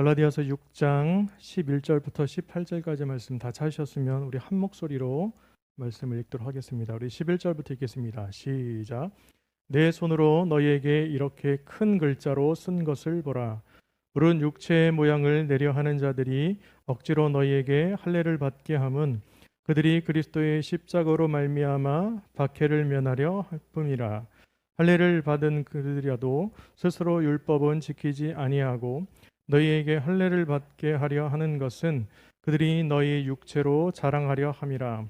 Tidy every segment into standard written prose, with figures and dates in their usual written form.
갈라디아서 6장 11절부터 18절까지 말씀 다 찾으셨으면 우리 한 목소리로 말씀을 읽도록 하겠습니다. 우리 11절부터 읽겠습니다. 시작. 내 손으로 너희에게 이렇게 큰 글자로 쓴 것을 보라. 물은 육체의 모양을 내려 하는 자들이 억지로 너희에게 할례를 받게 함은 그들이 그리스도의 십자가로 말미암아 박해를 면하려 할 뿐이라. 할례를 받은 그들이라도 스스로 율법은 지키지 아니하고 너희에게 할례를 받게 하려 하는 것은 그들이 너희 육체로 자랑하려 함이라.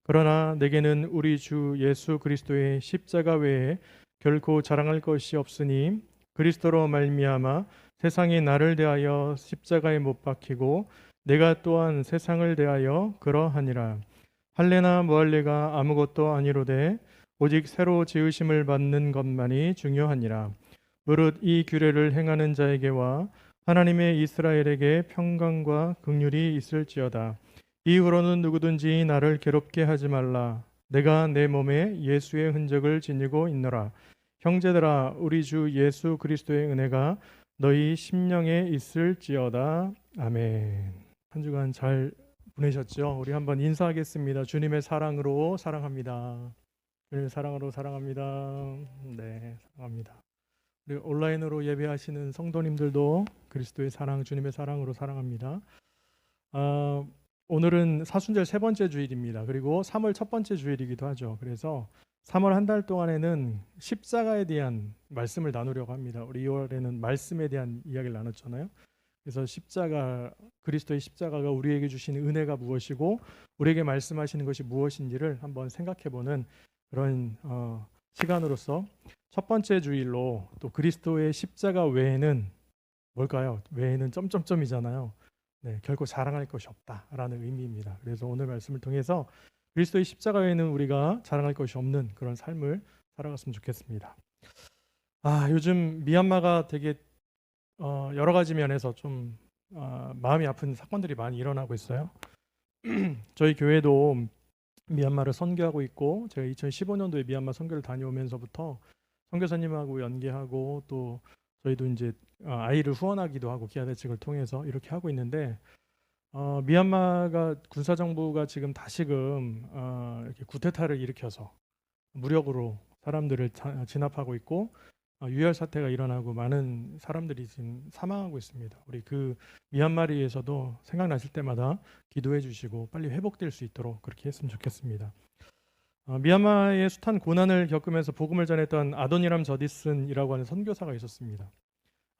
그러나 내게는 우리 주 예수 그리스도의 십자가 외에 결코 자랑할 것이 없으니 그리스도로 말미암아 세상이 나를 대하여 십자가에 못 박히고 내가 또한 세상을 대하여 그러하니라. 할례나 무할례가 아무것도 아니로되 오직 새로 지으심을 받는 것만이 중요하니라. 무릇 이 규례를 행하는 자에게와 하나님의 이스라엘에게 평강과 긍휼이 있을지어다. 이후로는 누구든지 나를 괴롭게 하지 말라. 내가 내 몸에 예수의 흔적을 지니고 있노라. 형제들아, 우리 주 예수 그리스도의 은혜가 너희 심령에 있을지어다. 아멘. 한 주간 잘 보내셨죠? 우리 한번 인사하겠습니다. 주님의 사랑으로 사랑합니다. 주님의 사랑으로 사랑합니다. 네, 사랑합니다. 우리 온라인으로 예배하시는 성도님들도 그리스도의 사랑, 주님의 사랑으로 사랑합니다. 오늘은 사순절 세 번째 주일입니다. 그리고 3월 첫 번째 주일이기도 하죠. 그래서 3월 한 달 동안에는 십자가에 대한 말씀을 나누려고 합니다. 우리 2월에는 말씀에 대한 이야기를 나눴잖아요. 그래서 십자가, 그리스도의 십자가가 우리에게 주신 은혜가 무엇이고 우리에게 말씀하시는 것이 무엇인지를 한번 생각해보는 그런 시간으로서 첫 번째 주일로 또 그리스도의 십자가 외에는 뭘까요? 외에는 점점점이잖아요. 네, 결코 자랑할 것이 없다라는 의미입니다. 그래서 오늘 말씀을 통해서 그리스도의 십자가 외에는 우리가 자랑할 것이 없는 그런 삶을 살아갔으면 좋겠습니다. 요즘 미얀마가 되게 여러 가지 면에서 좀 마음이 아픈 사건들이 많이 일어나고 있어요. 저희 교회도 미얀마를 선교하고 있고 제가 2015년도에 미얀마 선교를 다녀오면서부터 선교사님하고 연계하고 또 저희도 이제 아이를 후원하기도 하고 기아 대책을 통해서 이렇게 하고 있는데 미얀마가 군사정부가 지금 다시금 이렇게 쿠데타를 일으켜서 무력으로 사람들을 진압하고 있고 유혈 사태가 일어나고 많은 사람들이 지금 사망하고 있습니다. 우리 그 미얀마리에서도 생각나실 때마다 기도해 주시고 빨리 회복될 수 있도록 그렇게 했으면 좋겠습니다. 미얀마의 숱한 고난을 겪으면서 복음을 전했던 아도니람 저디슨이라고 하는 선교사가 있었습니다.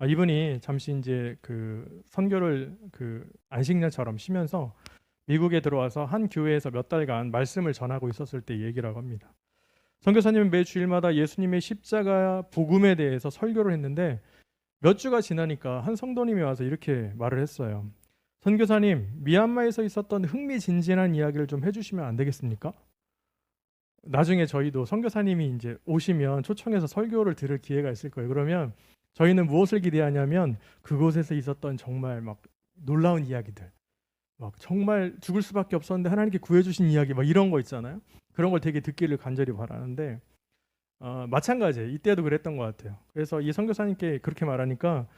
이분이 잠시 이제 그 선교를 그 안식년처럼 쉬면서 미국에 들어와서 한 교회에서 몇 달간 말씀을 전하고 있었을 때 얘기라고 합니다. 선교사님은 매 주일마다 예수님의 십자가 복음에 대해서 설교를 했는데 몇 주가 지나니까 한 성도님이 와서 이렇게 말을 했어요. 선교사님, 미얀마에서 있었던 흥미진진한 이야기를 좀 해주시면 안 되겠습니까? 나중에 저희도 선교사님이 이제 오시면 초청해서 설교를 들을 기회가 있을 거예요. 그러면 저희는 무엇을 기대하냐면 그곳에서 있었던 정말 막 놀라운 이야기들, 막 정말 죽을 수밖에 없었는데 하나님께 구해주신 이야기, 막 이런 거 있잖아요. 그런 걸 되게 듣기를 간절히 바라는데 마찬가지예요. 이때도 그랬던 것 같아요. 그래서 이 선교사님께 그렇게 말하니까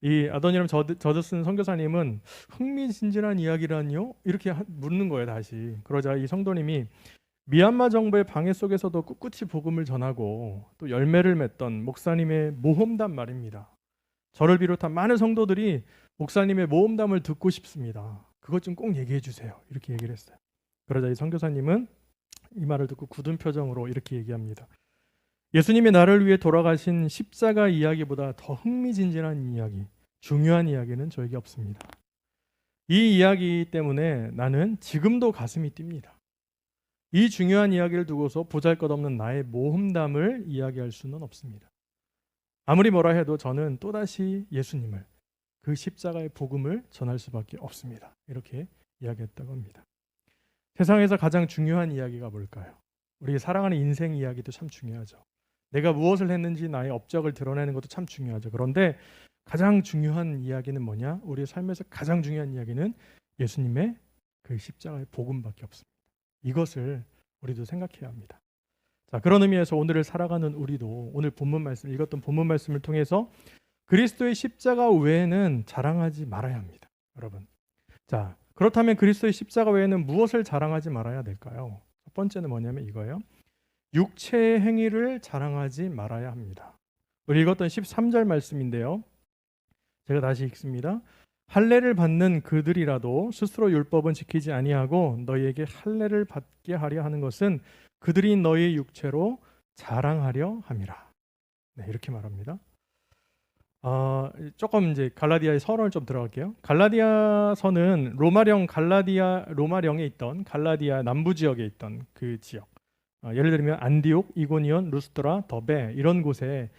이 아도니람 저드슨 선교사님은 흥미진진한 이야기라니요? 이렇게 묻는 거예요. 다시. 그러자 이 성도님이 미얀마 정부의 방해 속에서도 꿋꿋이 복음을 전하고 또 열매를 맺던 목사님의 모험담 말입니다. 저를 비롯한 많은 성도들이 목사님의 모험담을 듣고 싶습니다. 그것 좀 꼭 얘기해 주세요. 이렇게 얘기를 했어요. 그러자 이 선교사님은 이 말을 듣고 굳은 표정으로 이렇게 얘기합니다. 예수님이 나를 위해 돌아가신 십자가 이야기보다 더 흥미진진한 이야기, 중요한 이야기는 저에게 없습니다. 이 이야기 때문에 나는 지금도 가슴이 뜁니다. 이 중요한 이야기를 두고서 보잘것없는 나의 모험담을 이야기할 수는 없습니다. 아무리 뭐라 해도 저는 또다시 예수님을, 그 십자가의 복음을 전할 수밖에 없습니다. 이렇게 이야기했다고 합니다. 세상에서 가장 중요한 이야기가 뭘까요? 우리 사랑하는 인생 이야기도 참 중요하죠. 내가 무엇을 했는지 나의 업적을 드러내는 것도 참 중요하죠. 그런데 가장 중요한 이야기는 뭐냐? 우리의 삶에서 가장 중요한 이야기는 예수님의 그 십자가의 복음밖에 없습니다. 이것을 우리도 생각해야 합니다. 자, 그런 의미에서 오늘을 살아가는 우리도 오늘 본문 말씀, 읽었던 본문 말씀을 통해서 그리스도의 십자가 외에는 자랑하지 말아야 합니다. 여러분. 자, 그렇다면 그리스도의 십자가 외에는 무엇을 자랑하지 말아야 될까요? 첫 번째는 뭐냐면 이거예요. 육체의 행위를 자랑하지 말아야 합니다. 우리 읽었던 13절 말씀인데요. 제가 다시 읽습니다. 할례를 받는 그들이라도 스스로 율법은 지키지 아니하고 너희에게 할례를 받게 하려 하는 것은 그들이 너희 육체로 자랑하려 함이라. 네, 이렇게 말합니다. 조금 이제 갈라디아의 서론을 좀 들어갈게요. 갈라디아서는 로마령에 있던 갈라디아 남부 지역에 있던 그 지역. 예를 들면 안디옥, 이고니온, 루스드라, 더베 이런 곳에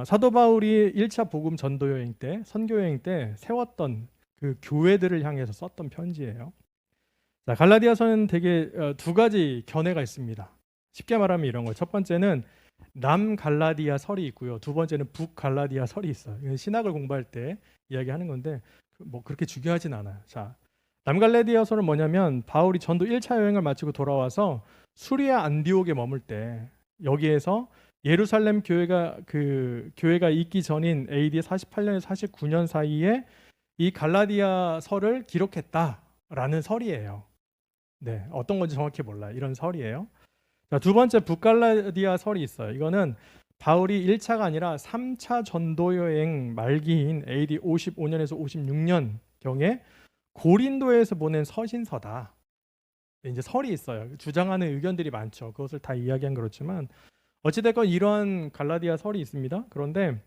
사도 바울이 1차 복음 전도 여행 때, 선교 여행 때 세웠던 그 교회들을 향해서 썼던 편지예요. 자, 갈라디아서는 되게 두 가지 견해가 있습니다. 쉽게 말하면 이런 거예요. 첫 번째는 남갈라디아 설이 있고요. 두 번째는 북갈라디아 설이 있어요. 이건 신학을 공부할 때 이야기하는 건데 뭐 그렇게 중요하진 않아요. 자, 남갈라디아 설은 뭐냐면 바울이 전도 1차 여행을 마치고 돌아와서 수리아 안디옥에 머물 때 여기에서 예루살렘 교회가 있기 전인 AD 48년에서 49년 사이에 이 갈라디아서를 기록했다라는 설이에요. 네, 어떤 건지 정확히 몰라요. 이런 설이에요. 자, 두 번째 북갈라디아설이 있어요. 이거는 바울이 1차가 아니라 3차 전도 여행 말기인 AD 55년에서 56년 경에 고린도에서 보낸 서신서다. 이제 설이 있어요. 주장하는 의견들이 많죠. 그것을 다 이야기한 그렇지만 어찌됐건 이러한 갈라디아 설이 있습니다. 그런데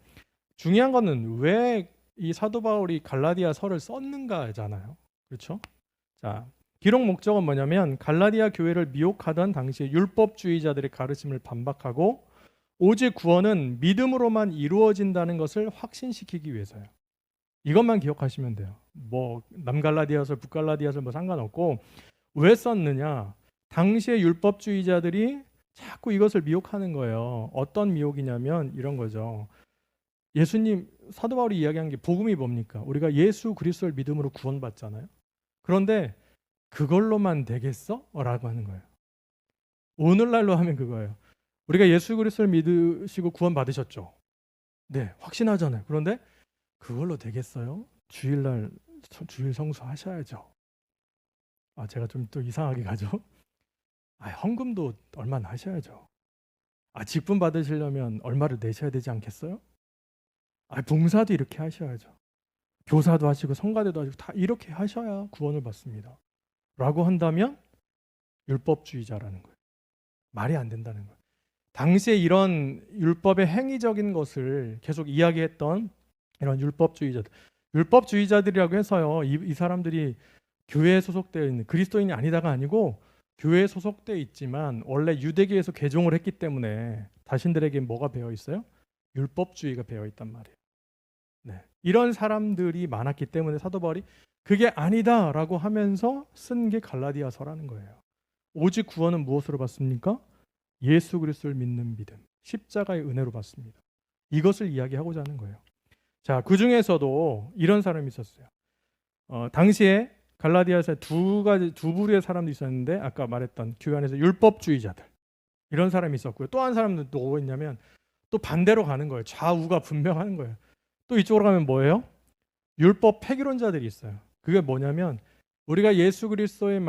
중요한 거는 왜 이 사도 바울이 갈라디아 설을 썼는가잖아요. 그렇죠? 자, 기록 목적은 뭐냐면 갈라디아 교회를 미혹하던 당시 율법주의자들의 가르침을 반박하고 오직 구원은 믿음으로만 이루어진다는 것을 확신시키기 위해서요. 이것만 기억하시면 돼요. 뭐 남갈라디아설, 북갈라디아설 뭐 상관없고 왜 썼느냐? 당시의 율법주의자들이 자꾸 이것을 미혹하는 거예요. 어떤 미혹이냐면 이런 거죠. 예수님, 사도 바울이 이야기한 게 복음이 뭡니까? 우리가 예수 그리스도를 믿음으로 구원받잖아요. 그런데 그걸로만 되겠어? 라고 하는 거예요. 오늘날로 하면 그거예요. 우리가 예수 그리스도를 믿으시고 구원받으셨죠. 네, 확신하잖아요. 그런데 그걸로 되겠어요? 주일 성수 하셔야죠. 제가 좀 또 이상하게 가죠. 헌금도 얼마나 하셔야죠. 직분 받으시려면 얼마를 내셔야 되지 않겠어요? 봉사도 이렇게 하셔야죠. 교사도 하시고 성가대도 하시고 다 이렇게 하셔야 구원을 받습니다. 라고 한다면 율법주의자라는 거예요. 말이 안 된다는 거예요. 당시에 이런 율법의 행위적인 것을 계속 이야기했던 이런 율법주의자들이라고 해서요. 이 사람들이 교회에 소속되어 있는 그리스도인이 아니다가 아니고 교회에 소속되어 있지만 원래 유대교에서 개종을 했기 때문에 자신들에게 뭐가 배어 있어요? 율법주의가 배어 있단 말이에요. 네. 이런 사람들이 많았기 때문에 사도 바울이 그게 아니다라고 하면서 쓴 게 갈라디아서라는 거예요. 오직 구원은 무엇으로 받습니까? 예수 그리스도를 믿는 믿음, 십자가의 은혜로 받습니다. 이것을 이야기하고자 하는 거예요. 자, 그 중에서도 이런 사람이 있었어요. 당시에 갈라디아서에 두 부류의 사람도 있었는데 아까 말했던 교회 안에서 율법주의자들 이런 사람이 있었고요. 또 한 사람은 또 뭐가 있냐면 또 반대로 가는 거예요. 좌우가 분명한 거예요. 또 이쪽으로 가면 뭐예요? 율법 폐기론자들이 있어요. 그게 뭐냐면 우리가 예수 그리스도의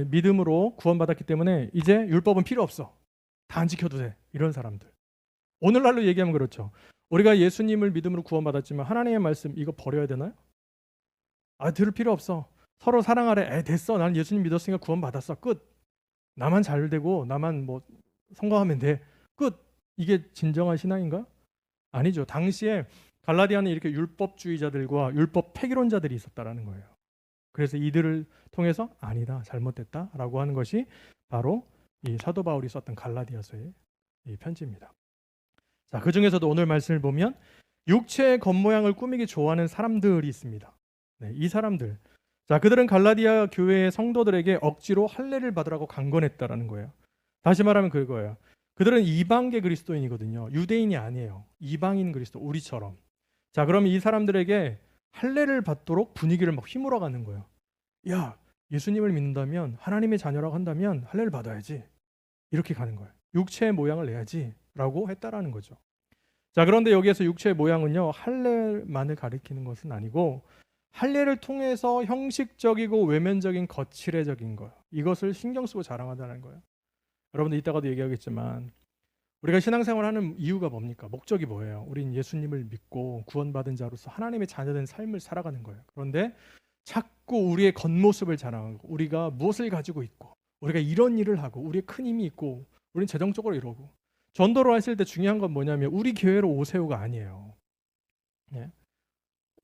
믿음으로 구원받았기 때문에 이제 율법은 필요 없어. 다 안 지켜도 돼. 이런 사람들. 오늘날로 얘기하면 그렇죠. 우리가 예수님을 믿음으로 구원받았지만 하나님의 말씀 이거 버려야 되나요? 들을 필요 없어. 서로 사랑하래. 됐어. 나는 예수님 믿었으니까 구원받았어. 끝. 나만 잘 되고 나만 뭐 성공하면 돼. 끝. 이게 진정한 신앙인가? 아니죠. 당시에 갈라디아는 이렇게 율법주의자들과 율법 폐기론자들이 있었다라는 거예요. 그래서 이들을 통해서 아니다, 잘못됐다라고 하는 것이 바로 이 사도 바울이 썼던 갈라디아서의 이 편지입니다. 자, 그 중에서도 오늘 말씀을 보면 육체의 겉모양을 꾸미기 좋아하는 사람들이 있습니다. 네, 이 사람들. 자, 그들은 갈라디아 교회의 성도들에게 억지로 할례를 받으라고 강권했다라는 거예요. 다시 말하면 그거예요. 그들은 이방계 그리스도인이거든요. 유대인이 아니에요. 이방인 그리스도, 우리처럼. 자, 그럼 이 사람들에게 할례를 받도록 분위기를 막 휘몰아가는 거예요. 야, 예수님을 믿는다면 하나님의 자녀라고 한다면 할례를 받아야지. 이렇게 가는 거예요. 육체의 모양을 내야지 라고 했다라는 거죠. 자, 그런데 여기에서 육체의 모양은요, 할례만을 가리키는 것은 아니고 할례를 통해서 형식적이고 외면적인 거칠애적인 것, 이것을 신경 쓰고 자랑한다는 거예요. 여러분들 이따가도 얘기하겠지만 우리가 신앙생활하는 이유가 뭡니까? 목적이 뭐예요? 우린 예수님을 믿고 구원받은 자로서 하나님의 자녀된 삶을 살아가는 거예요. 그런데 자꾸 우리의 겉모습을 자랑하고 우리가 무엇을 가지고 있고 우리가 이런 일을 하고 우리의 큰 힘이 있고 우리는 재정적으로 이러고, 전도를 하실 때 중요한 건 뭐냐면 우리 교회로 오세요가 아니에요. 예?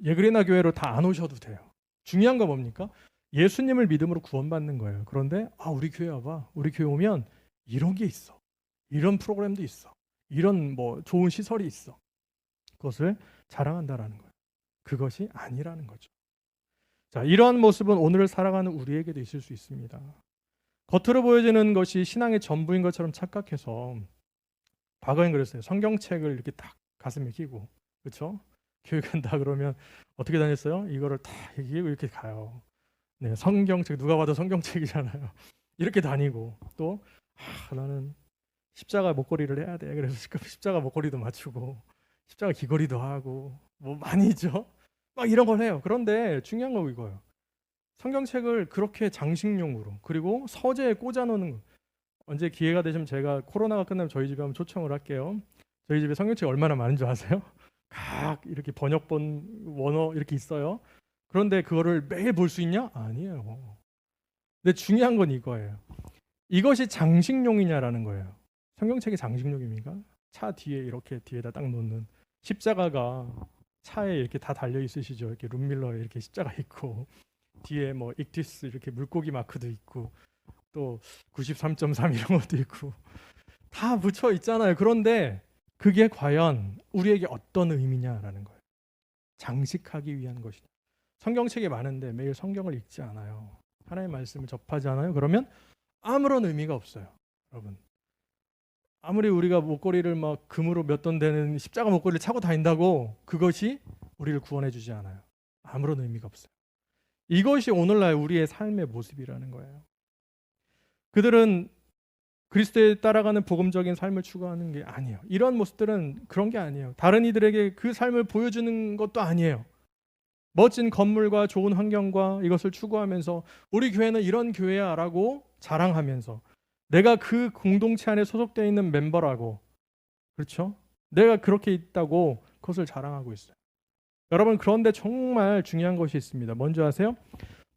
예그리나 교회로 다 안 오셔도 돼요. 중요한 건 뭡니까? 예수님을 믿음으로 구원받는 거예요. 그런데 우리 교회 와봐. 우리 교회 오면 이런 게 있어. 이런 프로그램도 있어. 이런 뭐 좋은 시설이 있어. 그것을 자랑한다라는 거예요. 그것이 아니라는 거죠. 자, 이러한 모습은 오늘을 살아가는 우리에게도 있을 수 있습니다. 겉으로 보여지는 것이 신앙의 전부인 것처럼 착각해서, 과거엔 그랬어요. 성경책을 이렇게 딱 가슴에 끼고, 그렇죠? 교회 간다 그러면 어떻게 다녔어요? 이거를 다 얘기하고 이렇게 가요. 네, 성경책 누가 봐도 성경책이잖아요. 이렇게 다니고 또 나는 십자가 목걸이를 해야 돼. 그래서 십자가 목걸이도 맞추고 십자가 귀걸이도 하고 뭐 많이 있죠. 막 이런 걸 해요. 그런데 중요한 건 이거예요. 성경책을 그렇게 장식용으로 그리고 서재에 꽂아놓는 거. 언제 기회가 되시면 제가 코로나가 끝나면 저희 집에 한번 초청을 할게요. 저희 집에 성경책 얼마나 많은 줄 아세요? 각 이렇게 번역본 원어 이렇게 있어요. 그런데 그거를 매일 볼 수 있냐? 아니에요. 근데 중요한 건 이거예요. 이것이 장식용이냐라는 거예요. 성경책이 장식용입니까? 차 뒤에 이렇게 뒤에다 딱 놓는 십자가가 차에 이렇게 다 달려 있으시죠. 이렇게 룸밀러에 이렇게 십자가 있고 뒤에 뭐 익티스 이렇게 물고기 마크도 있고 또 93.3 이런 것도 있고 다 붙여 있잖아요. 그런데 그게 과연 우리에게 어떤 의미냐라는 거예요. 장식하기 위한 것이냐. 성경책이 많은데 매일 성경을 읽지 않아요. 하나님의 말씀을 접하지 않아요. 그러면 아무런 의미가 없어요. 여러분. 아무리 우리가 목걸이를 막 금으로 몇 돈 되는 십자가 목걸이를 차고 다닌다고 그것이 우리를 구원해 주지 않아요. 아무런 의미가 없어요. 이것이 오늘날 우리의 삶의 모습이라는 거예요. 그들은 그리스도에 따라가는 복음적인 삶을 추구하는 게 아니에요. 이런 모습들은 그런 게 아니에요. 다른 이들에게 그 삶을 보여주는 것도 아니에요. 멋진 건물과 좋은 환경과 이것을 추구하면서 우리 교회는 이런 교회야 라고 자랑하면서 내가 그 공동체 안에 소속되어 있는 멤버라고, 그렇죠? 내가 그렇게 있다고 그것을 자랑하고 있어요. 여러분, 그런데 정말 중요한 것이 있습니다. 뭔지 아세요?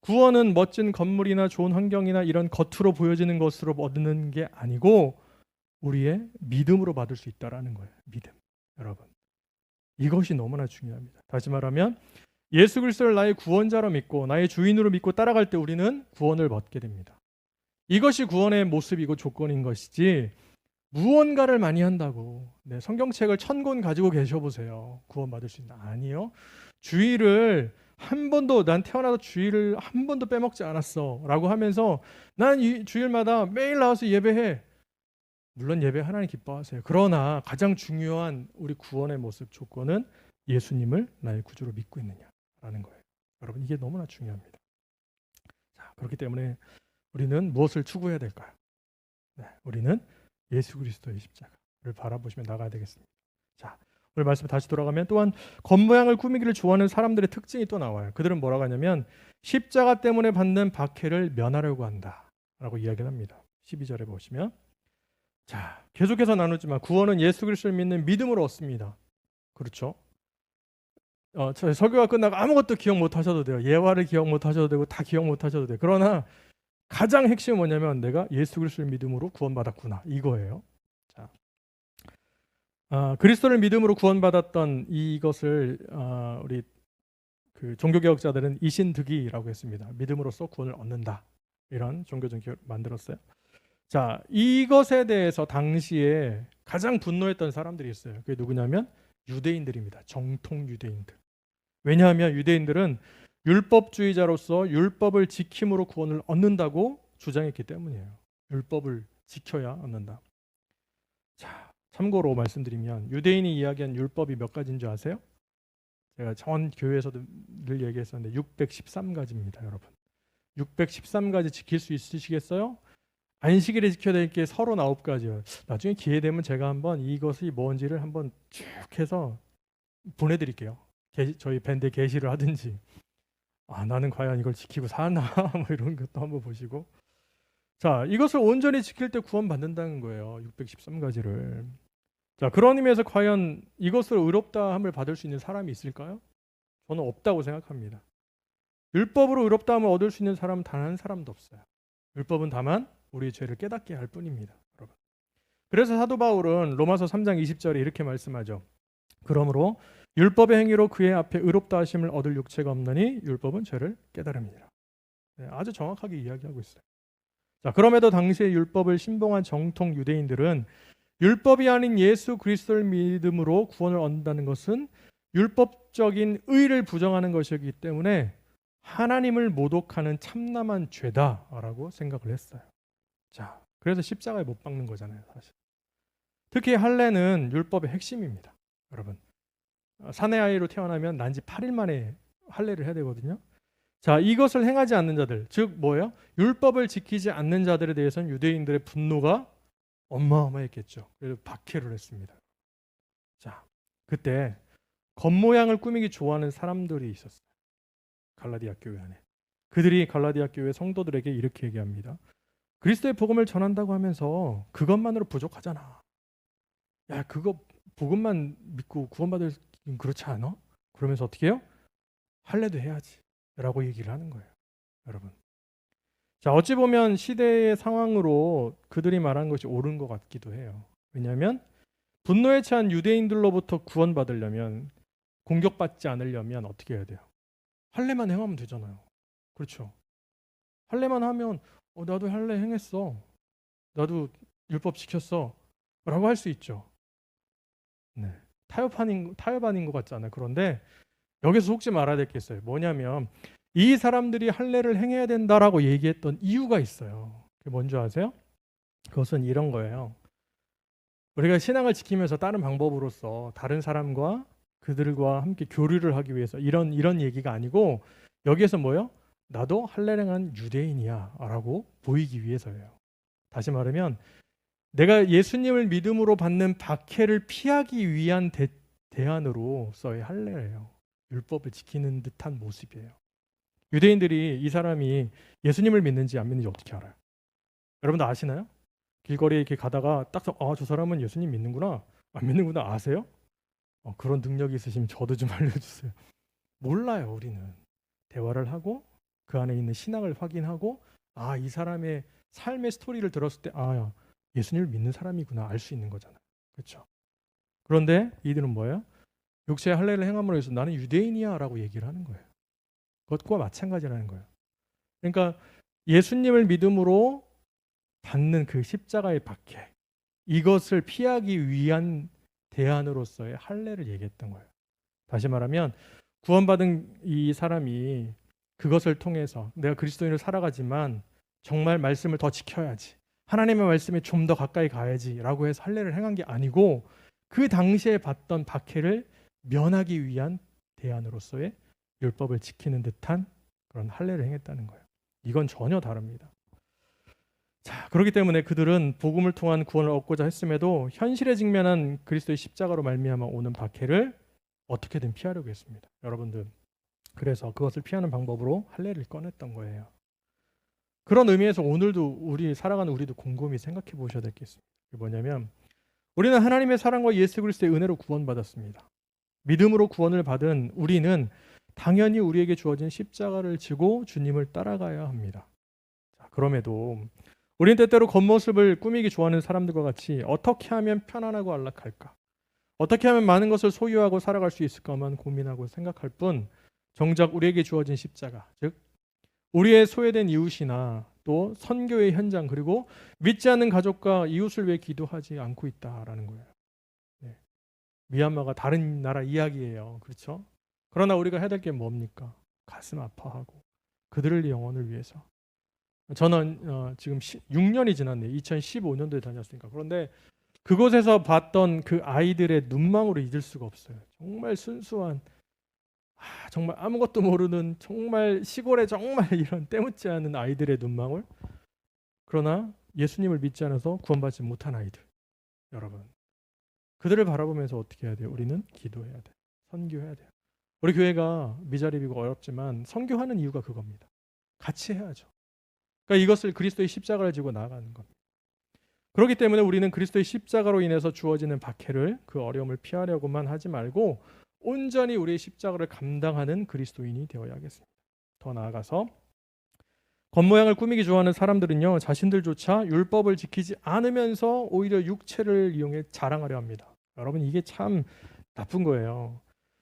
구원은 멋진 건물이나 좋은 환경이나 이런 겉으로 보여지는 것으로 얻는 게 아니고 우리의 믿음으로 받을 수 있다라는 거예요. 믿음. 여러분, 이것이 너무나 중요합니다. 다시 말하면 예수 그리스도를 나의 구원자로 믿고 나의 주인으로 믿고 따라갈 때 우리는 구원을 얻게 됩니다. 이것이 구원의 모습이고 조건인 것이지 무언가를 많이 한다고 성경책을 1000권 가지고 계셔보세요. 구원받을 수 있나? 아니요. 주일을 한 번도, 난 태어나서 주일을 한 번도 빼먹지 않았어 라고 하면서 난 이 주일마다 매일 나와서 예배해. 물론 예배 하나님 기뻐하세요. 그러나 가장 중요한 우리 구원의 모습 조건은 예수님을 나의 구주로 믿고 있느냐라는 거예요. 여러분, 이게 너무나 중요합니다. 자, 그렇기 때문에 우리는 무엇을 추구해야 될까요? 우리는 예수 그리스도의 십자가를 바라보시며 나가야 되겠습니다. 자, 오늘 말씀 다시 돌아가면 또한 겉모양을 꾸미기를 좋아하는 사람들의 특징이 또 나와요. 그들은 뭐라고 하냐면 십자가 때문에 받는 박해를 면하려고 한다라고 이야기를 합니다. 12절에 보시면, 자, 계속해서 나누지만 구원은 예수 그리스도를 믿는 믿음으로 얻습니다. 그렇죠? 설교가 끝나고 아무것도 기억 못 하셔도 돼요. 예화를 기억 못 하셔도 되고 다 기억 못 하셔도 돼요. 그러나 가장 핵심은 뭐냐면 내가 예수 그리스도를 믿음으로 구원받았구나, 이거예요. 자, 그리스도를 믿음으로 구원받았던 이것을 우리 그 종교개혁자들은 이신득이라고 했습니다. 믿음으로써 구원을 얻는다, 이런 종교적 기억을 만들었어요. 자, 이것에 대해서 당시에 가장 분노했던 사람들이 있어요. 그게 누구냐면 유대인들입니다. 정통 유대인들. 왜냐하면 유대인들은 율법주의자로서 율법을 지킴으로 구원을 얻는다고 주장했기 때문이에요. 율법을 지켜야 얻는다. 자, 참고로 말씀드리면 유대인이 이야기한 율법이 몇 가지인 줄 아세요? 제가 전 교회에서도 늘 얘기했었는데 613가지입니다, 여러분. 613가지 지킬 수 있으시겠어요? 안식일에 지켜야 될 게 39가지요. 나중에 기회 되면 제가 한번 이것이 뭔지를 한번 쭉 해서 보내드릴게요. 저희 밴드에 게시를 하든지. 나는 과연 이걸 지키고 사나 뭐 이런 것도 한번 보시고. 자, 이것을 온전히 지킬 때 구원받는다는 거예요. 613가지를. 자, 그런 의미에서 과연 이것을 의롭다함을 받을 수 있는 사람이 있을까요? 저는 없다고 생각합니다. 율법으로 의롭다함을 얻을 수 있는 사람은 단 한 사람도 없어요. 율법은 다만 우리의 죄를 깨닫게 할 뿐입니다, 여러분. 그래서 사도 바울은 로마서 3장 20절에 이렇게 말씀하죠. 그러므로 율법의 행위로 그의 앞에 의롭다 하심을 얻을 육체가 없나니 율법은 죄를 깨달음이니라. 네, 아주 정확하게 이야기하고 있어요. 자, 그럼에도 당시에 율법을 신봉한 정통 유대인들은 율법이 아닌 예수 그리스도를 믿음으로 구원을 얻는다는 것은 율법적인 의를 부정하는 것이기 때문에 하나님을 모독하는 참남한 죄다라고 생각을 했어요. 자, 그래서 십자가에 못 박는 거잖아요, 사실. 특히 할례는 율법의 핵심입니다, 여러분. 사내 아이로 태어나면 난지 8일 만에 할례를 해야 되거든요. 자, 이것을 행하지 않는 자들, 즉 뭐예요? 율법을 지키지 않는 자들에 대해서는 유대인들의 분노가 어마어마했겠죠. 그래서 박해를 했습니다. 자, 그때 겉모양을 꾸미기 좋아하는 사람들이 있었어요. 갈라디아 교회 안에. 그들이 갈라디아 교회 성도들에게 이렇게 얘기합니다. 그리스도의 복음을 전한다고 하면서 그것만으로 부족하잖아. 야, 그거 복음만 믿고 구원받을 그렇지 않아? 그러면서 어떻게 해요? 할례도 해야지 라고 얘기를 하는 거예요, 여러분. 자, 어찌 보면 시대의 상황으로 그들이 말한 것이 옳은 것 같기도 해요. 왜냐하면 분노에 찬 유대인들로부터 구원받으려면, 공격받지 않으려면 어떻게 해야 돼요? 할례만 행하면 되잖아요. 그렇죠? 할례만 하면 나도 할례 행했어, 나도 율법 지켰어 라고 할 수 있죠. 네. 타협 아닌 것 같지 않아요? 그런데 여기서 속지 말아야 될 게 있어요. 뭐냐면 이 사람들이 할례를 행해야 된다라고 얘기했던 이유가 있어요. 그게 뭔지 아세요? 그것은 이런 거예요. 우리가 신앙을 지키면서 다른 방법으로서 다른 사람과 그들과 함께 교류를 하기 위해서 이런 얘기가 아니고, 여기에서 뭐예요? 나도 할례를 행한 유대인이야 라고 보이기 위해서예요. 다시 말하면 내가 예수님을 믿음으로 받는 박해를 피하기 위한 대안으로서의 할례예요. 율법을 지키는 듯한 모습이에요. 유대인들이 이 사람이 예수님을 믿는지 안 믿는지 어떻게 알아요? 여러분도 아시나요? 길거리에 이렇게 가다가 딱 저 사람은 예수님 믿는구나, 안 믿는구나 아세요? 그런 능력이 있으시면 저도 좀 알려주세요. 몰라요. 우리는 대화를 하고 그 안에 있는 신앙을 확인하고 이 사람의 삶의 스토리를 들었을 때 예수님을 믿는 사람이구나 알 수 있는 거잖아요. 그렇죠? 그런데 이들은 뭐예요? 육체의 할례를 행함으로 해서 나는 유대인이야 라고 얘기를 하는 거예요. 그것과 마찬가지라는 거예요. 그러니까 예수님을 믿음으로 받는 그 십자가의 박해, 이것을 피하기 위한 대안으로서의 할례를 얘기했던 거예요. 다시 말하면 구원받은 이 사람이 그것을 통해서 내가 그리스도인으로 살아가지만 정말 말씀을 더 지켜야지, 하나님의 말씀에 좀 더 가까이 가야지 라고 해서 할례를 행한 게 아니고, 그 당시에 받던 박해를 면하기 위한 대안으로서의 율법을 지키는 듯한 그런 할례를 행했다는 거예요. 이건 전혀 다릅니다. 자, 그렇기 때문에 그들은 복음을 통한 구원을 얻고자 했음에도 현실에 직면한 그리스도의 십자가로 말미암아 오는 박해를 어떻게든 피하려고 했습니다. 여러분들, 그래서 그것을 피하는 방법으로 할례를 꺼냈던 거예요. 그런 의미에서 오늘도 우리 살아가는 우리도 곰곰이 생각해 보셔야 될 게 있습니다. 그게 뭐냐면 우리는 하나님의 사랑과 예수 그리스도의 은혜로 구원받았습니다. 믿음으로 구원을 받은 우리는 당연히 우리에게 주어진 십자가를 지고 주님을 따라가야 합니다. 자, 그럼에도 우리는 때때로 겉모습을 꾸미기 좋아하는 사람들과 같이 어떻게 하면 편안하고 안락할까, 어떻게 하면 많은 것을 소유하고 살아갈 수 있을까만 고민하고 생각할 뿐, 정작 우리에게 주어진 십자가, 즉 우리의 소외된 이웃이나 또 선교의 현장, 그리고 믿지 않는 가족과 이웃을 위해 기도하지 않고 있다라는 거예요. 네. 미얀마가 다른 나라 이야기예요. 그렇죠? 그러나 우리가 해야 될 게 뭡니까? 가슴 아파하고 그들의 영혼을 위해서. 저는 지금 6년이 지났네요. 2015년도에 다녔으니까. 그런데 그곳에서 봤던 그 아이들의 눈망울을 잊을 수가 없어요. 정말 순수한, 정말 아무것도 모르는, 정말 시골에 정말 이런 때묻지 않은 아이들의 눈망울. 그러나 예수님을 믿지 않아서 구원받지 못한 아이들, 여러분, 그들을 바라보면서 어떻게 해야 돼요? 우리는 기도해야 돼요. 선교해야 돼요. 우리 교회가 미자립이고 어렵지만 선교하는 이유가 그겁니다. 같이 해야죠. 그러니까 이것을 그리스도의 십자가를 지고 나아가는 겁니다. 그렇기 때문에 우리는 그리스도의 십자가로 인해서 주어지는 박해를, 그 어려움을 피하려고만 하지 말고 온전히 우리의 십자가를 감당하는 그리스도인이 되어야겠습니다. 더 나아가서 겉모양을 꾸미기 좋아하는 사람들은요, 자신들조차 율법을 지키지 않으면서 오히려 육체를 이용해 자랑하려 합니다. 여러분, 이게 참 나쁜 거예요.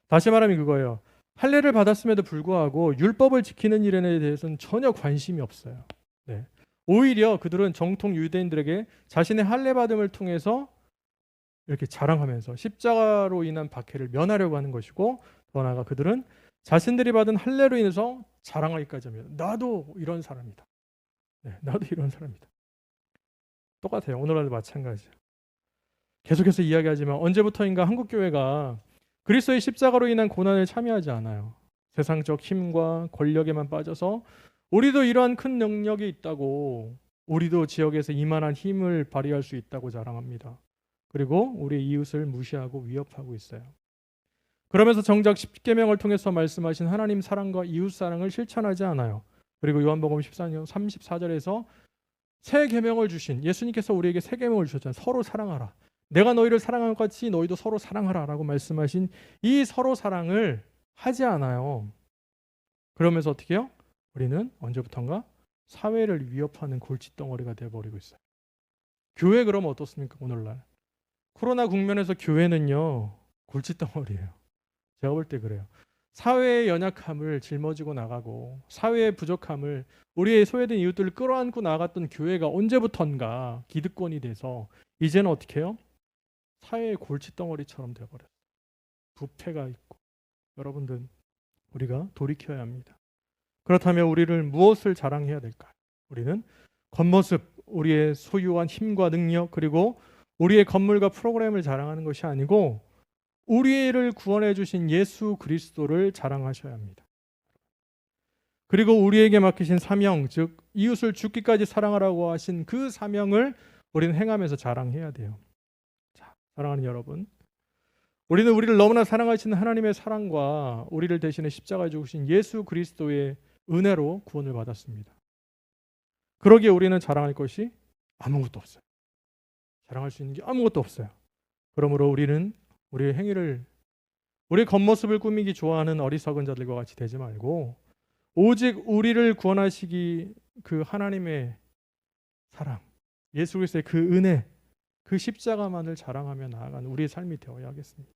다시 말하면 그거예요. 할례를 받았음에도 불구하고 율법을 지키는 일에 대해서는 전혀 관심이 없어요. 네. 오히려 그들은 정통 유대인들에게 자신의 할례 받음을 통해서 이렇게 자랑하면서 십자가로 인한 박해를 면하려고 하는 것이고, 더 나아가 그들은 자신들이 받은 할례로 인해서 자랑하기까지 합니다. 나도 이런 사람이다. 네, 나도 이런 사람이다. 똑같아요. 오늘날도 마찬가지예요. 계속해서 이야기하지만 언제부터인가 한국 교회가 그리스도의 십자가로 인한 고난을 참여하지 않아요. 세상적 힘과 권력에만 빠져서 우리도 이러한 큰 능력이 있다고, 우리도 지역에서 이만한 힘을 발휘할 수 있다고 자랑합니다. 그리고 우리 이웃을 무시하고 위협하고 있어요. 그러면서 정작 십계명을 통해서 말씀하신 하나님 사랑과 이웃 사랑을 실천하지 않아요. 그리고 요한복음 14장 34절에서 새 계명을 주신 예수님께서 우리에게 새 계명을 주셨잖아요. 서로 사랑하라. 내가 너희를 사랑한 것 같이 너희도 서로 사랑하라라고 말씀하신 이 서로 사랑을 하지 않아요. 그러면서 어떻게 해요? 우리는 언제부턴가 사회를 위협하는 골칫덩어리가 되어버리고 있어요. 교회 그러면 어떻습니까? 오늘날 코로나 국면에서 교회는요, 골칫덩어리예요. 제가 볼 때 그래요. 사회의 연약함을 짊어지고 나가고 사회의 부족함을, 우리의 소외된 이웃들을 끌어안고 나갔던 교회가 언제부턴가 기득권이 돼서 이제는 어떻게 해요? 사회의 골칫덩어리처럼 되어버렸어요. 부패가 있고. 여러분들, 우리가 돌이켜야 합니다. 그렇다면 우리를 무엇을 자랑해야 될까요? 우리는 겉모습, 우리의 소유한 힘과 능력, 그리고 우리의 건물과 프로그램을 자랑하는 것이 아니고 우리를 구원해 주신 예수 그리스도를 자랑하셔야 합니다. 그리고 우리에게 맡기신 사명, 즉 이웃을 죽기까지 사랑하라고 하신 그 사명을 우리는 행하면서 자랑해야 돼요. 자, 사랑하는 여러분, 우리는 우리를 너무나 사랑하시는 하나님의 사랑과 우리를 대신해 십자가에 죽으신 예수 그리스도의 은혜로 구원을 받았습니다. 그러기에 우리는 자랑할 것이 아무것도 없어요. 자랑할 수 있는 게 아무것도 없어요. 그러므로 우리는 우리의 행위를, 우리의 겉모습을 꾸미기 좋아하는 어리석은 자들과 같이 되지 말고 오직 우리를 구원하시기 그 하나님의 사랑, 예수 그리스도의 그 은혜, 그 십자가만을 자랑하며 나아가는 우리의 삶이 되어야 하겠습니다.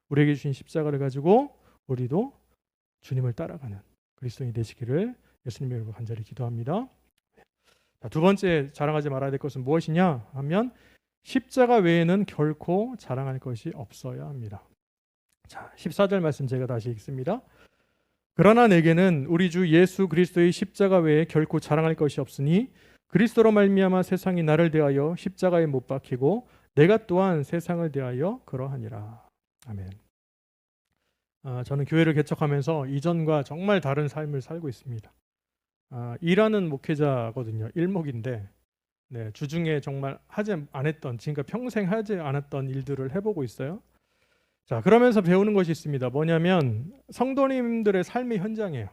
우리에게 주신 십자가를 가지고 우리도 주님을 따라가는 그리스도인이 되시기를 예수님의 이름으로 간절히 기도합니다. 자, 두 번째 자랑하지 말아야 될 것은 무엇이냐 하면 십자가 외에는 결코 자랑할 것이 없어야 합니다. 자, 14절 말씀 제가 다시 읽습니다. 그러나 내게는 우리 주 예수 그리스도의 십자가 외에 결코 자랑할 것이 없으니 그리스도로 말미암아 세상이 나를 대하여 십자가에 못 박히고 내가 또한 세상을 대하여 그러하니라. 아멘. 저는 교회를 개척하면서 이전과 정말 다른 삶을 살고 있습니다. 일하는 목회자거든요. 일목인데 네, 주중에 정말 하지 안 했던, 지금까지 평생 하지 않았던 일들을 해보고 있어요. 자, 그러면서 배우는 것이 있습니다. 뭐냐면 성도님들의 삶의 현장이에요.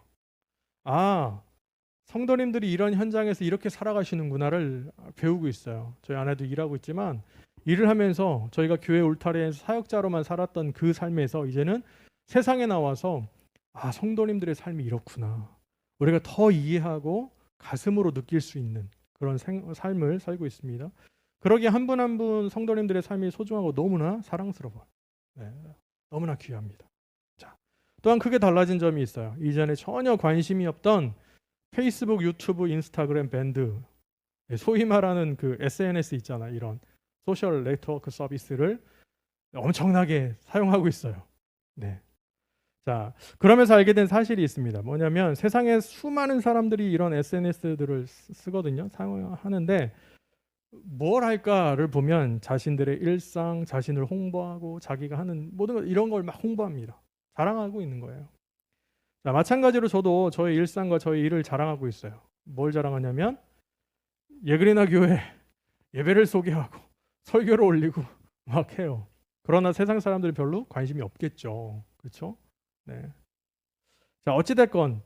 성도님들이 이런 현장에서 이렇게 살아가시는구나를 배우고 있어요. 저희 아내도 일하고 있지만 일을 하면서 저희가 교회 울타리에서 사역자로만 살았던 그 삶에서 이제는 세상에 나와서 성도님들의 삶이 이렇구나. 우리가 더 이해하고 가슴으로 느낄 수 있는 그런 삶을 살고 있습니다. 그러기에 한 분 한 분 성도님들의 삶이 소중하고 너무나 사랑스러워요. 네, 너무나 귀합니다. 자, 또한 크게 달라진 점이 있어요. 이전에 전혀 관심이 없던 페이스북, 유튜브, 인스타그램, 밴드, 소위 말하는 그 SNS 있잖아요. 이런 소셜 네트워크 서비스를 엄청나게 사용하고 있어요. 네. 자, 그러면서 알게 된 사실이 있습니다. 뭐냐면 세상에 수많은 사람들이 이런 SNS들을 쓰거든요. 사용하는데 뭘 할까를 보면 자신들의 일상, 자신을 홍보하고 자기가 하는 모든 것, 이런 걸 막 홍보합니다. 자랑하고 있는 거예요. 자, 마찬가지로 저도 저의 일상과 저의 일을 자랑하고 있어요. 뭘 자랑하냐면 예그리나 교회 예배를 소개하고 설교를 올리고 막 해요. 그러나 세상 사람들은 별로 관심이 없겠죠. 그렇죠? 네. 자, 어찌 됐건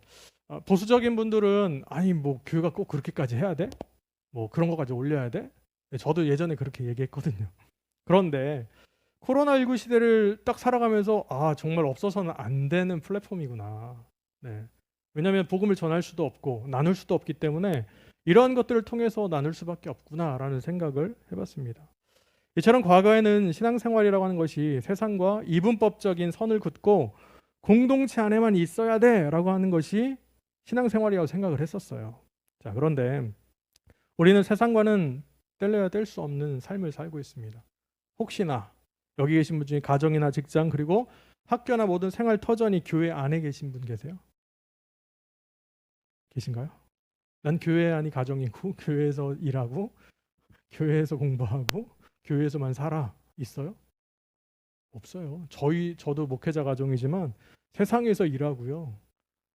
보수적인 분들은 아니 뭐 교회가 꼭 그렇게까지 해야 돼? 뭐 그런 것까지 올려야 돼? 네, 저도 예전에 그렇게 얘기했거든요. 그런데 코로나19 시대를 딱 살아가면서 아 정말 없어서는 안 되는 플랫폼이구나. 네. 왜냐하면 복음을 전할 수도 없고 나눌 수도 없기 때문에 이러한 것들을 통해서 나눌 수밖에 없구나라는 생각을 해봤습니다. 이처럼 과거에는 신앙생활이라고 하는 것이 세상과 이분법적인 선을 긋고 공동체 안에만 있어야 돼라고 하는 것이 신앙생활이라고 생각을 했었어요. 자, 그런데 우리는 세상과는 뗄래야 뗄 수 없는 삶을 살고 있습니다. 혹시나 여기 계신 분 중에 가정이나 직장 그리고 학교나 모든 생활 터전이 교회 안에 계신 분 계세요? 계신가요? 난 교회 안이 가정이고 교회에서 일하고 교회에서 공부하고 교회에서만 살아 있어요? 없어요. 저도 목회자 가정이지만 세상에서 일하고요.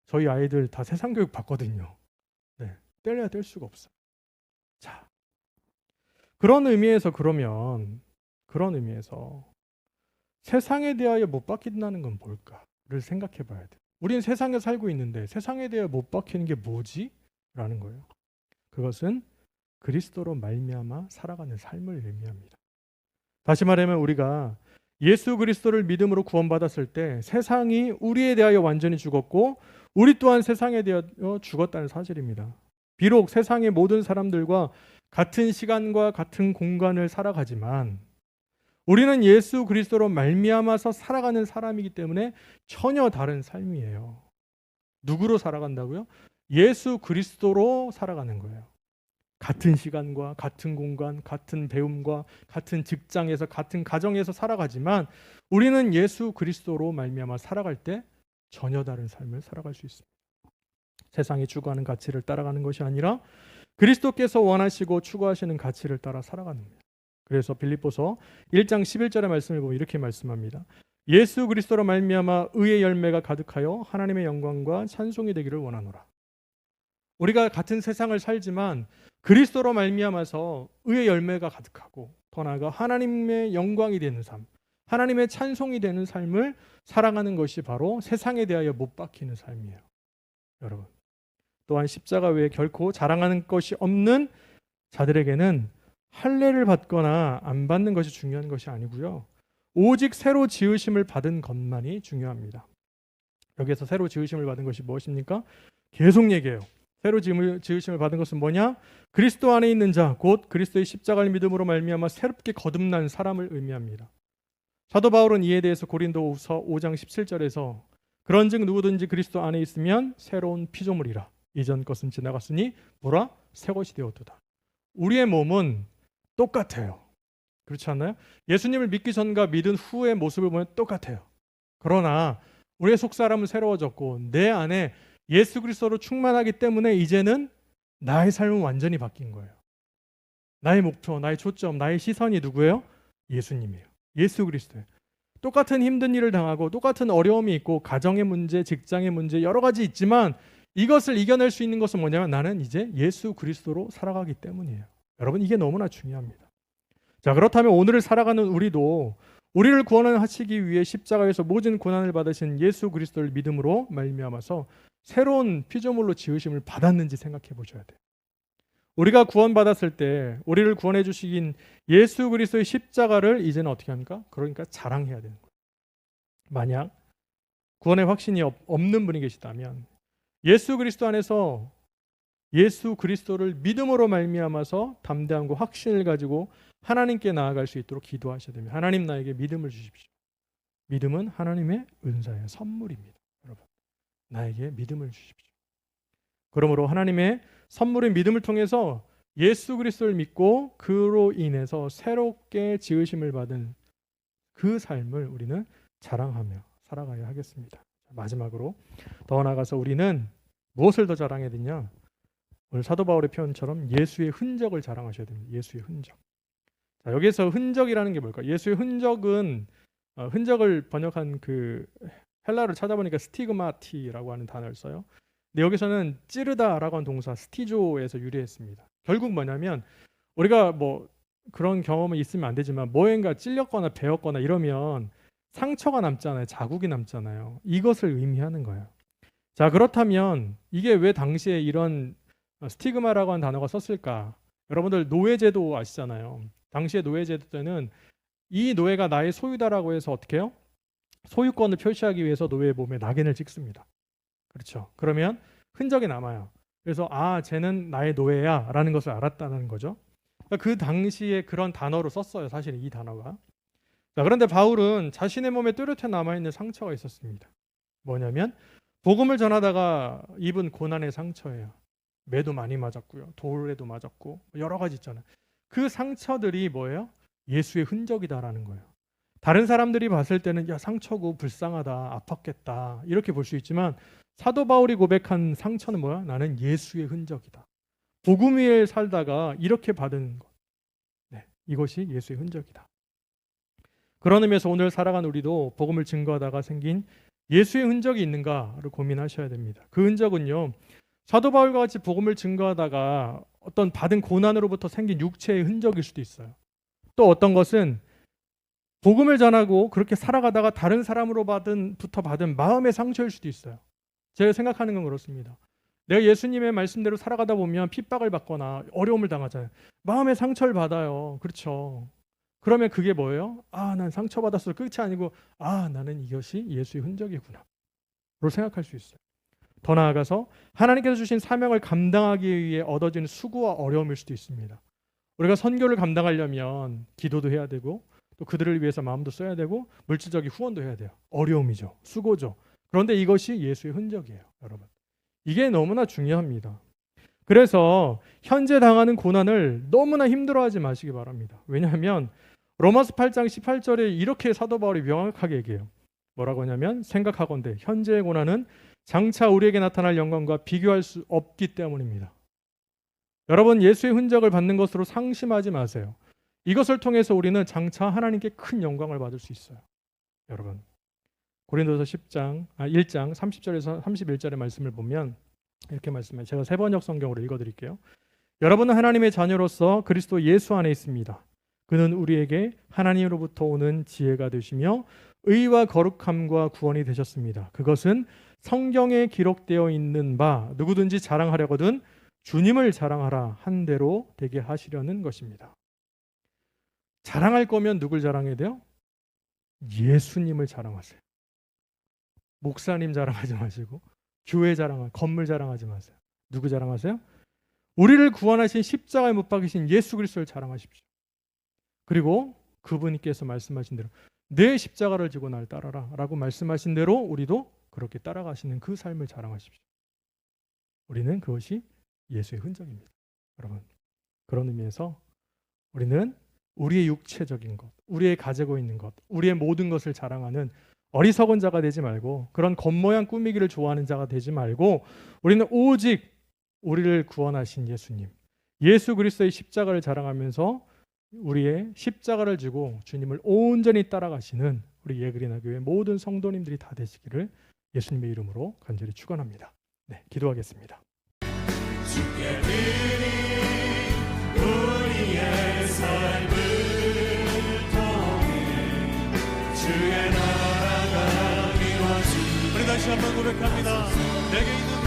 저희 아이들 다 세상 교육 받거든요. 네, 뗄래야 뗄 수가 없어요. 자, 그런 의미에서 세상에 대하여 못 박힌다는 건 뭘까를 생각해 봐야 돼요. 우리는 세상에 살고 있는데 세상에 대하여 못 박히는 게 뭐지? 라는 거예요. 그것은 그리스도로 말미암아 살아가는 삶을 의미합니다. 다시 말하면 우리가 예수 그리스도를 믿음으로 구원받았을 때 세상이 우리에 대하여 완전히 죽었고 우리 또한 세상에 대하여 죽었다는 사실입니다. 비록 세상의 모든 사람들과 같은 시간과 같은 공간을 살아가지만 우리는 예수 그리스도로 말미암아서 살아가는 사람이기 때문에 전혀 다른 삶이에요. 누구로 살아간다고요? 예수 그리스도로 살아가는 거예요. 같은 시간과 같은 공간, 같은 배움과 같은 직장에서 같은 가정에서 살아가지만 우리는 예수 그리스도로 말미암아 살아갈 때 전혀 다른 삶을 살아갈 수 있습니다. 세상이 추구하는 가치를 따라가는 것이 아니라 그리스도께서 원하시고 추구하시는 가치를 따라 살아가는 겁니다. 그래서 빌립보서 1장 11절의 말씀을 보면 이렇게 말씀합니다. 예수 그리스도로 말미암아 의의 열매가 가득하여 하나님의 영광과 찬송이 되기를 원하노라. 우리가 같은 세상을 살지만 그리스도로 말미암아서 의의 열매가 가득하고 더 나아가 하나님의 영광이 되는 삶, 하나님의 찬송이 되는 삶을 살아가는 것이 바로 세상에 대하여 못 박히는 삶이에요. 여러분, 또한 십자가 외에 결코 자랑하는 것이 없는 자들에게는 할례를 받거나 안 받는 것이 중요한 것이 아니고요. 오직 새로 지으심을 받은 것만이 중요합니다. 여기에서 새로 지으심을 받은 것이 무엇입니까? 계속 얘기해요. 새로 지으심을 받은 것은 뭐냐? 그리스도 안에 있는 자, 곧 그리스도의 십자가를 믿음으로 말미암아 새롭게 거듭난 사람을 의미합니다. 사도 바울은 이에 대해서 고린도후서 5장 17절에서 그런즉 누구든지 그리스도 안에 있으면 새로운 피조물이라. 이전 것은 지나갔으니 보라 새 것이 되었도다. 우리의 몸은 똑같아요. 그렇지 않나요? 예수님을 믿기 전과 믿은 후의 모습을 보면 똑같아요. 그러나 우리의 속사람은 새로워졌고 내 안에 예수 그리스도로 충만하기 때문에 이제는 나의 삶은 완전히 바뀐 거예요. 나의 목표, 나의 초점, 나의 시선이 누구예요? 예수님이에요. 예수 그리스도예요. 똑같은 힘든 일을 당하고 똑같은 어려움이 있고 가정의 문제, 직장의 문제 여러 가지 있지만 이것을 이겨낼 수 있는 것은 뭐냐면 나는 이제 예수 그리스도로 살아가기 때문이에요. 여러분 이게 너무나 중요합니다. 자, 그렇다면 오늘을 살아가는 우리도 우리를 구원하시기 위해 십자가에서 모든 고난을 받으신 예수 그리스도를 믿음으로 말미암아서 새로운 피조물로 지으심을 받았는지 생각해 보셔야 돼요. 우리가 구원받았을 때 우리를 구원해 주시긴 예수 그리스도의 십자가를 이제는 어떻게 합니까? 그러니까 자랑해야 되는 거예요. 만약 구원의 확신이 없는 분이 계시다면 예수 그리스도 안에서 예수 그리스도를 믿음으로 말미암아서 담대함과 확신을 가지고 하나님께 나아갈 수 있도록 기도하셔야 됩니다. 하나님 나에게 믿음을 주십시오. 믿음은 하나님의 은사예요. 선물입니다. 여러분, 나에게 믿음을 주십시오. 그러므로 하나님의 선물인 믿음을 통해서 예수 그리스도를 믿고 그로 인해서 새롭게 지으심을 받은 그 삶을 우리는 자랑하며 살아가야 하겠습니다. 마지막으로 더 나아가서 우리는 무엇을 더 자랑해야 되냐? 오늘 사도 바울의 표현처럼 예수의 흔적을 자랑하셔야 됩니다. 예수의 흔적. 자, 여기서 흔적이라는 게 뭘까? 예수의 흔적은 흔적을 번역한 그 헬라어를 찾아보니까 스티그마티라고 하는 단어를 써요. 근데 여기서는 찌르다라고 하는 동사 스티조에서 유래했습니다. 결국 뭐냐면 우리가 뭐 그런 경험은 있으면 안 되지만 뭐인가 찔렸거나 베었거나 이러면 상처가 남잖아요. 자국이 남잖아요. 이것을 의미하는 거예요. 자, 그렇다면 이게 왜 당시에 이런 스티그마라고 하는 단어가 썼을까? 여러분들 노예제도 아시잖아요. 당시에 노예제도 때는 이 노예가 나의 소유다라고 해서 어떻게 해요? 소유권을 표시하기 위해서 노예의 몸에 낙인을 찍습니다. 그렇죠. 그러면 흔적이 남아요. 그래서 쟤는 나의 노예야 라는 것을 알았다는 거죠. 그러니까 그 당시에 그런 단어로 썼어요. 사실 이 단어가. 자, 그런데 바울은 자신의 몸에 뚜렷해 남아있는 상처가 있었습니다. 뭐냐면 복음을 전하다가 입은 고난의 상처예요. 매도 많이 맞았고요. 돌에도 맞았고 여러 가지 있잖아요. 그 상처들이 뭐예요? 예수의 흔적이다라는 거예요. 다른 사람들이 봤을 때는 야, 상처고 불쌍하다, 아팠겠다 이렇게 볼 수 있지만 사도 바울이 고백한 상처는 뭐야? 나는 예수의 흔적이다. 복음 위에 살다가 이렇게 받은 것. 네, 이것이 예수의 흔적이다. 그런 의미에서 오늘 살아간 우리도 복음을 증거하다가 생긴 예수의 흔적이 있는가를 고민하셔야 됩니다. 그 흔적은요, 사도 바울과 같이 복음을 증거하다가 어떤 받은 고난으로부터 생긴 육체의 흔적일 수도 있어요. 또 어떤 것은 복음을 전하고 그렇게 살아가다가 다른 사람으로부터 받은 마음의 상처일 수도 있어요. 제가 생각하는 건 그렇습니다. 내가 예수님의 말씀대로 살아가다 보면 핍박을 받거나 어려움을 당하잖아요. 마음의 상처를 받아요. 그렇죠. 그러면 그게 뭐예요? 난 상처받았어. 끝이 아니고 나는 이것이 예수의 흔적이구나 로 생각할 수 있어요. 더 나아가서 하나님께서 주신 사명을 감당하기 위해 얻어지는 수고와 어려움일 수도 있습니다. 우리가 선교를 감당하려면 기도도 해야 되고 또 그들을 위해서 마음도 써야 되고 물질적인 후원도 해야 돼요. 어려움이죠. 수고죠. 그런데 이것이 예수의 흔적이에요. 여러분. 이게 너무나 중요합니다. 그래서 현재 당하는 고난을 너무나 힘들어하지 마시기 바랍니다. 왜냐하면 로마서 8장 18절에 이렇게 사도 바울이 명확하게 얘기해요. 뭐라고 하냐면 생각하건대 현재의 고난은 장차 우리에게 나타날 영광과 비교할 수 없기 때문입니다. 여러분 예수의 흔적을 받는 것으로 상심하지 마세요. 이것을 통해서 우리는 장차 하나님께 큰 영광을 받을 수 있어요. 여러분 고린도서 1장 30절에서 31절의 말씀을 보면 이렇게 말씀해요. 제가 세번역 성경으로 읽어드릴게요. 여러분은 하나님의 자녀로서 그리스도 예수 안에 있습니다. 그는 우리에게 하나님으로부터 오는 지혜가 되시며 의와 거룩함과 구원이 되셨습니다. 그것은 성경에 기록되어 있는 바 누구든지 자랑하려거든 주님을 자랑하라 한 대로 되게 하시려는 것입니다. 자랑할 거면 누굴 자랑해야 돼요? 예수님을 자랑하세요. 목사님 자랑하지 마시고 교회 건물 자랑하지 마세요. 누구 자랑하세요? 우리를 구원하신 십자가에 못 박이신 예수 그리스도를 자랑하십시오. 그리고 그분께서 말씀하신 대로 내 십자가를 지고 날 따라라 라고 말씀하신 대로 우리도 그렇게 따라가시는 그 삶을 자랑하십시오. 우리는 그것이 예수의 흔적입니다. 여러분 그런 의미에서 우리는 우리의 육체적인 것, 우리의 가지고 있는 것, 우리의 모든 것을 자랑하는 어리석은 자가 되지 말고 그런 겉모양 꾸미기를 좋아하는 자가 되지 말고 우리는 오직 우리를 구원하신 예수님, 예수 그리스도의 십자가를 자랑하면서 우리의 십자가를 지고 주님을 온전히 따라가시는 우리 예그리나 교회 모든 성도님들이 다 되시기를 예수님의 이름으로 간절히 축원합니다. 네, 기도하겠습니다. 주께 드린 우리의 삶을 통해 주의 나라가 이루어지게 우리 다시 한번 고백합니다. 내게 있는